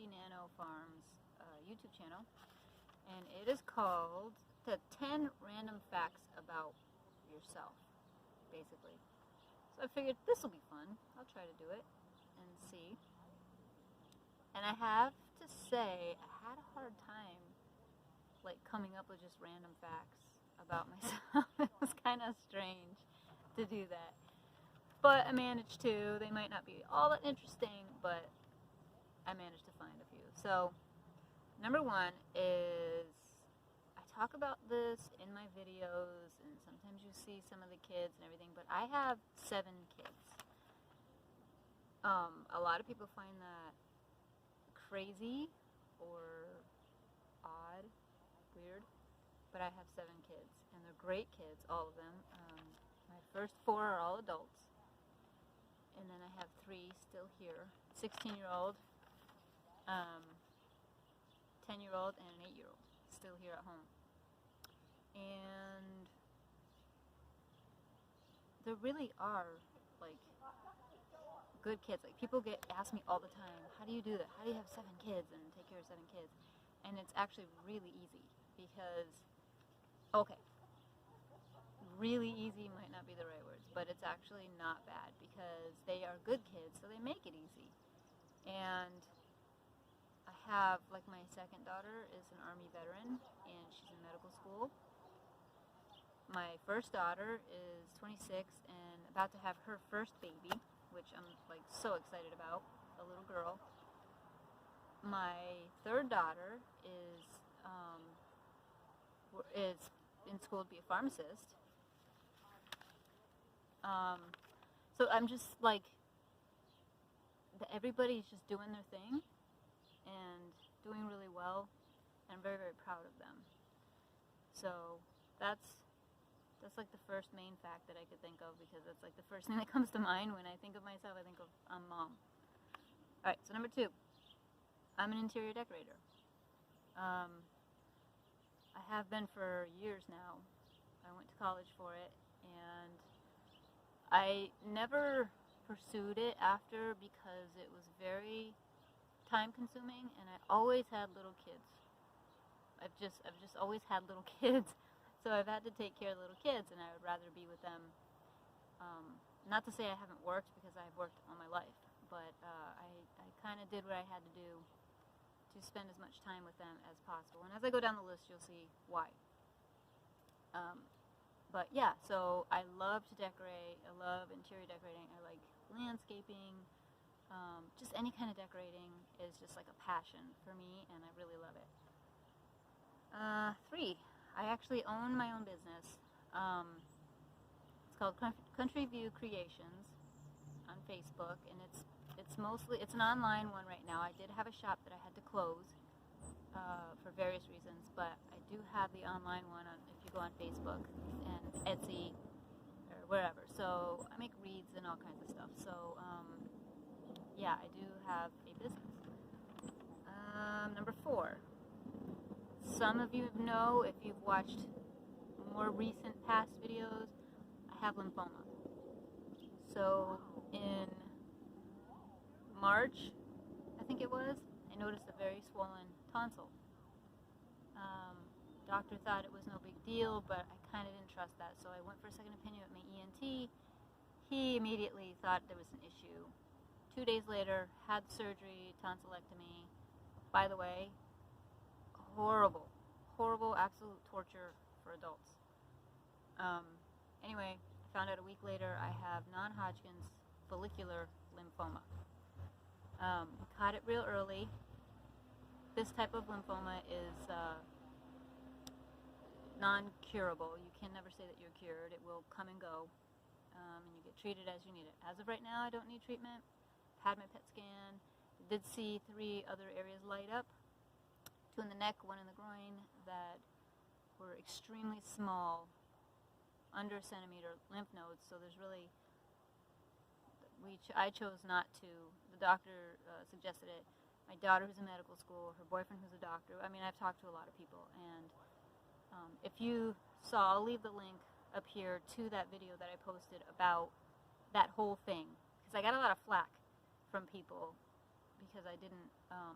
PG Nano Farm's YouTube channel, and it is called the 10 Random Facts About Yourself, basically. So I figured this will be fun. I'll try to do it and see. And I have to say, I had a hard time coming up with just random facts about myself. It was kind of strange to do that. But I managed to. They might not be all that interesting, but I managed to find a few. So, number one is, I talk about this in my videos, and sometimes you see some of the kids and everything, but I have 7 kids. A lot of people find that crazy or odd, weird, but I have 7 kids, and they're great kids, all of them. My first 4 are all adults, and then I have 3 still here, 16-year-old, 10-year-old, and an 8-year-old still here at home. And there really are good kids. People ask me all the time, how do you do that? How do you have 7 kids and take care of 7 kids? And it's actually really easy because, okay, really easy might not be the right words, but it's actually not bad because they are good kids, so they make it easy. And I have, my second daughter is an Army veteran, and she's in medical school. My first daughter is 26 and about to have her first baby, which I'm so excited about, a little girl. My third daughter is in school to be a pharmacist. So I'm just everybody's just doing their thing and doing really well, and I'm very, very proud of them. So that's the first main fact that I could think of, because that's the first thing that comes to mind when I think of myself. I think of I'm mom. Alright, so number 2, I'm an interior decorator. I have been for years now. I went to college for it, and I never pursued it after because it was very time consuming, and I always had little kids. I've just always had little kids. So I've had to take care of little kids, and I would rather be with them. Not to say I haven't worked, because I've worked all my life, but I kind of did what I had to do to spend as much time with them as possible. And as I go down the list, you'll see why. But yeah, so I love to decorate. I love interior decorating. I like landscaping. Just any kind of decorating is just a passion for me, and I really love it. 3. I actually own my own business. It's called Country View Creations on Facebook, and it's an online one right now. I did have a shop that I had to close for various reasons, but I do have the online one if you go on Facebook and Etsy or wherever. So I make wreaths and all kinds of stuff. So yeah, I do have a business. Number 4. Some of you know, if you've watched more recent past videos, I have lymphoma. So in March, I think it was, I noticed a very swollen tonsil. Doctor thought it was no big deal, but I kind of didn't trust that, so I went for a second opinion with my ENT. He immediately thought there was an issue. 2 days later, had surgery, tonsillectomy. By the way, horrible, absolute torture for adults. Anyway, I found out a week later I have non-Hodgkin's follicular lymphoma. Caught it real early. This type of lymphoma is non-curable. You can never say that you're cured. It will come and go, and you get treated as you need it. As of right now, I don't need treatment. Had my PET scan. Did see 3 other areas light up. 2 in the neck, 1 in the groin, that were extremely small, under a centimeter lymph nodes. So there's really, I chose not to. The doctor suggested it. My daughter, who's in medical school, her boyfriend, who's a doctor. I mean, I've talked to a lot of people, and if you saw, I'll leave the link up here to that video that I posted about that whole thing, because I got a lot of flack from people because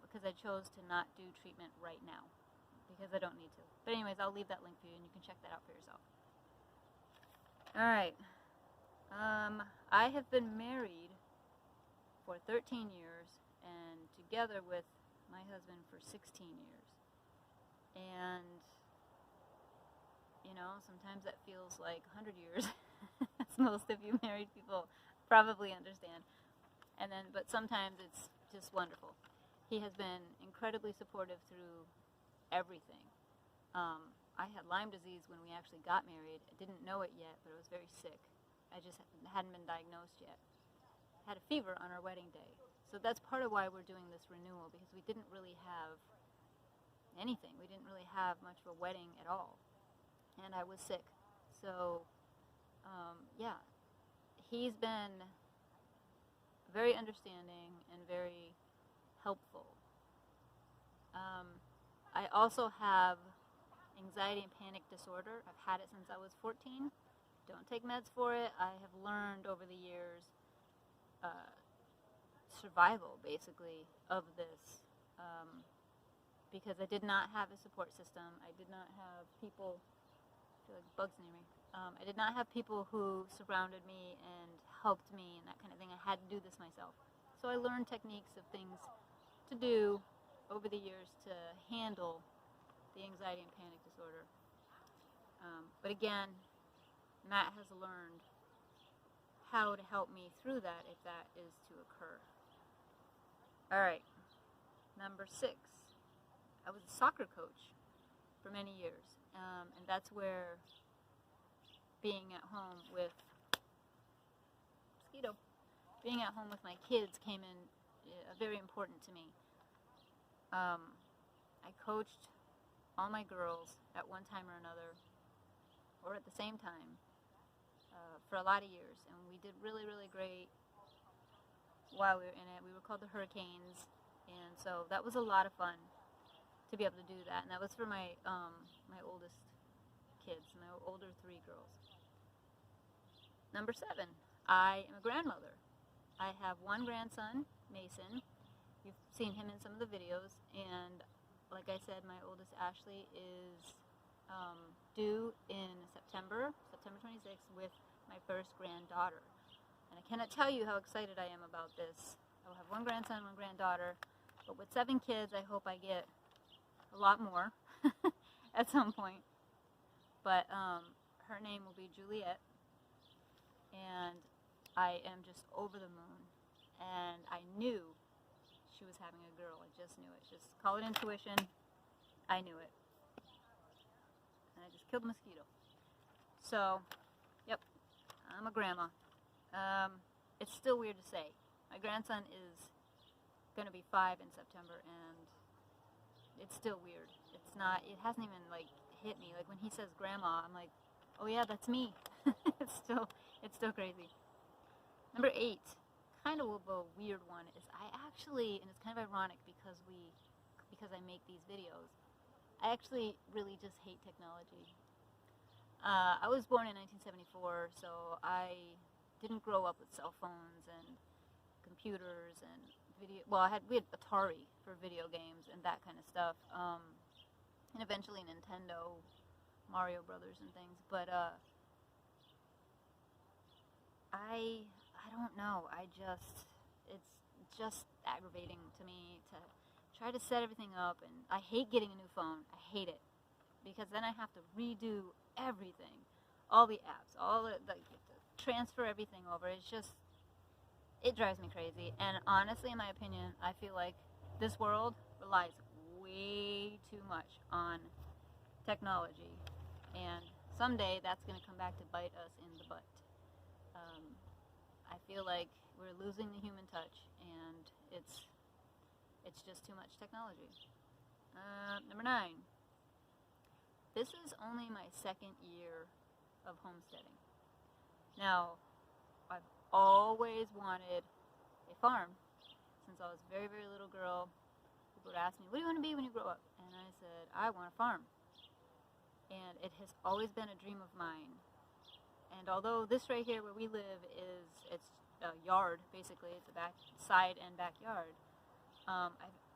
because I chose to not do treatment right now because I don't need to. But anyways, I'll leave that link for you and you can check that out for yourself. Alright. I have been married for 13 years and together with my husband for 16 years. And, you know, sometimes that feels like 100 years, as most of you married people probably understand. But sometimes it's just wonderful. He has been incredibly supportive through everything. I had Lyme disease when we actually got married. I didn't know it yet, but I was very sick. I just hadn't been diagnosed yet. Had a fever on our wedding day. So that's part of why we're doing this renewal, because we didn't really have anything. We didn't really have much of a wedding at all. And I was sick. So, yeah. He's been very understanding and very helpful. I also have anxiety and panic disorder. I've had it since I was 14. Don't take meds for it. I have learned over the years survival, basically, of this because I did not have a support system. I did not have people, I feel like bugs near me. I did not have people who surrounded me and helped me and that kind of thing. I had to do this myself. So I learned techniques of things to do over the years to handle the anxiety and panic disorder. But again, Matt has learned how to help me through that if that is to occur. Alright, number 6. I was a soccer coach for many years, and that's where being at home with my kids came in very important to me. I coached all my girls at one time or another, or at the same time, for a lot of years, and we did really, really great while we were in it. We were called the Hurricanes, and so that was a lot of fun to be able to do that, and that was for my my oldest kids, my older 3 girls. Number 7, I am a grandmother. I have one grandson, Mason. You've seen him in some of the videos, and like I said, my oldest Ashley is due in September 26th, with my first granddaughter. And I cannot tell you how excited I am about this. I will have one grandson, one granddaughter, but with 7 kids, I hope I get a lot more at some point. But her name will be Juliet, and I am just over the moon. And I knew she was having a girl. I just knew it. Just call it intuition. I knew it. And I just killed a mosquito. So, yep, I'm a grandma. It's still weird to say. My grandson is going to be 5 in September, and it's still weird. It hasn't even, like, hit me. Like, when he says grandma, I'm like, oh yeah, that's me. It's still crazy. Number 8, kind of a weird one, is I actually, and it's kind of ironic because I make these videos, I actually really just hate technology. I was born in 1974, so I didn't grow up with cell phones and computers and video. Well, we had Atari for video games and that kind of stuff, and eventually Nintendo, Mario Brothers and things. But I don't know. It's just aggravating to me to try to set everything up, and I hate getting a new phone. I hate it because then I have to redo everything, all the apps, transfer everything over. It drives me crazy. And honestly, in my opinion, I feel like this world relies way too much on technology, and someday that's going to come back to bite us in the butt. I feel like we're losing the human touch, and it's just too much technology. Number 9. This is only my 2nd year of homesteading. Now, I've always wanted a farm since I was a very, very little girl. People would ask me, what do you want to be when you grow up? And I said, I want a farm. And it has always been a dream of mine. And although this right here where we live it's a yard, basically, it's a back side and backyard, I've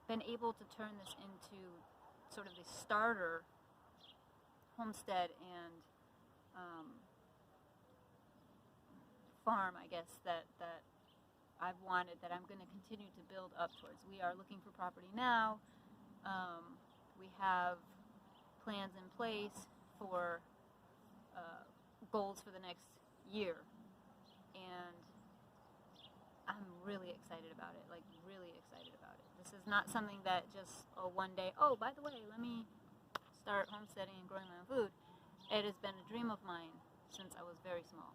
been able to turn this into sort of the starter homestead and farm, I guess, that I've wanted, that I'm going to continue to build up towards. We are looking for property now. We have plans in place for goals for the next year, and I'm really excited about it, like really excited about it. This is not something that just, one day, by the way, let me start homesteading and growing my own food. It has been a dream of mine since I was very small.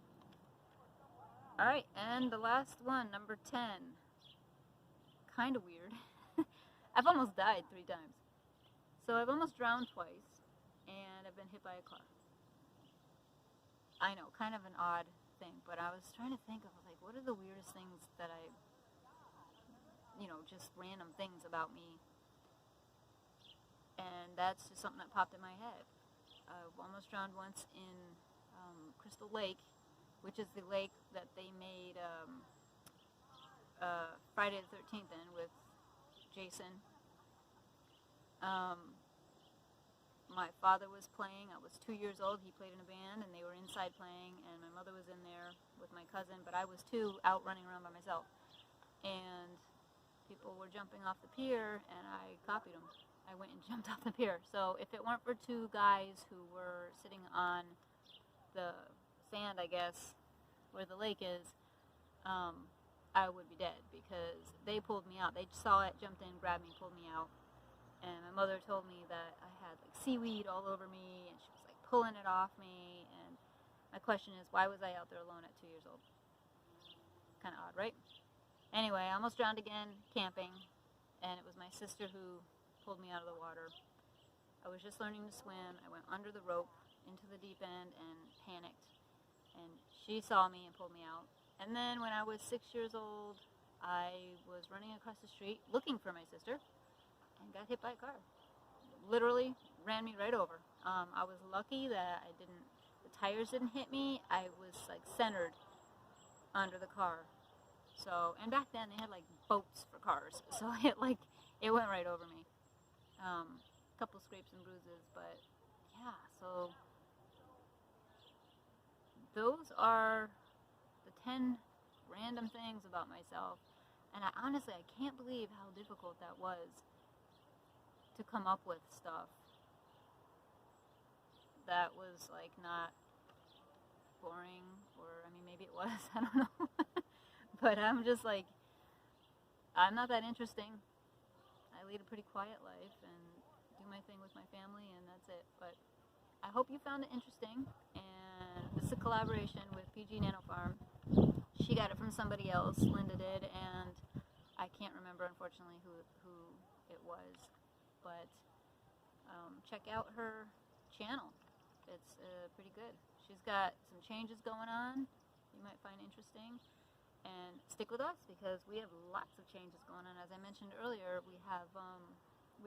Alright, and the last one, number 10. Kind of weird. I've almost died 3 times. So I've almost drowned twice, and I've been hit by a car. I know, kind of an odd thing, but I was trying to think of, like, what are the weirdest things that I, just random things about me. And that's just something that popped in my head. I've almost drowned once in Crystal Lake, which is the lake that they made Friday the 13th in with Jason. My father was playing. I was 2 years old. He played in a band, and they were inside playing, and my mother was in there with my cousin, but I was 2, out running around by myself. And people were jumping off the pier, and I copied them. I went and jumped off the pier. So if it weren't for 2 guys who were sitting on the sand, I guess, where the lake is, I would be dead, because they pulled me out. They saw it, jumped in, grabbed me, pulled me out. And my mother told me that I had like seaweed all over me, and she was like pulling it off me. And my question is, why was I out there alone at 2 years old? Kind of odd, right? Anyway, I almost drowned again camping, and it was my sister who pulled me out of the water. I was just learning to swim. I went under the rope into the deep end and panicked, and she saw me and pulled me out. And then when I was 6 years old, I was running across the street looking for my sister, and got hit by a car. Literally ran me right over. I was lucky that the tires didn't hit me. I was like centered under the car. So, and back then they had like boats for cars, so it went right over me. A couple scrapes and bruises, but yeah, so those are the 10 random things about myself. And I can't believe how difficult that was to come up with stuff that was like not boring, or maybe it was, I don't know. But I'm just like, I'm not that interesting. I lead a pretty quiet life and do my thing with my family, and that's it. But I hope you found it interesting, and this is a collaboration with PG Nano Farm. She got it from somebody else, Linda did, and I can't remember, unfortunately, who it was. But check out her channel. It's pretty good. She's got some changes going on you might find interesting. And stick with us, because we have lots of changes going on. As I mentioned earlier, we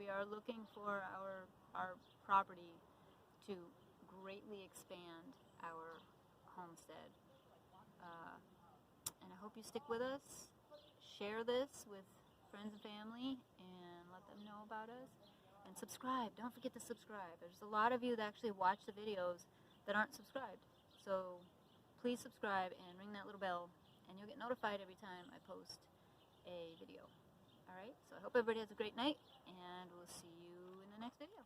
are looking for our property to greatly expand our homestead. And I hope you stick with us. Share this with friends and family, and let them know about us. And subscribe. Don't forget to subscribe. There's a lot of you that actually watch the videos that aren't subscribed. So please subscribe and ring that little bell, and you'll get notified every time I post a video. Alright, so I hope everybody has a great night, and we'll see you in the next video.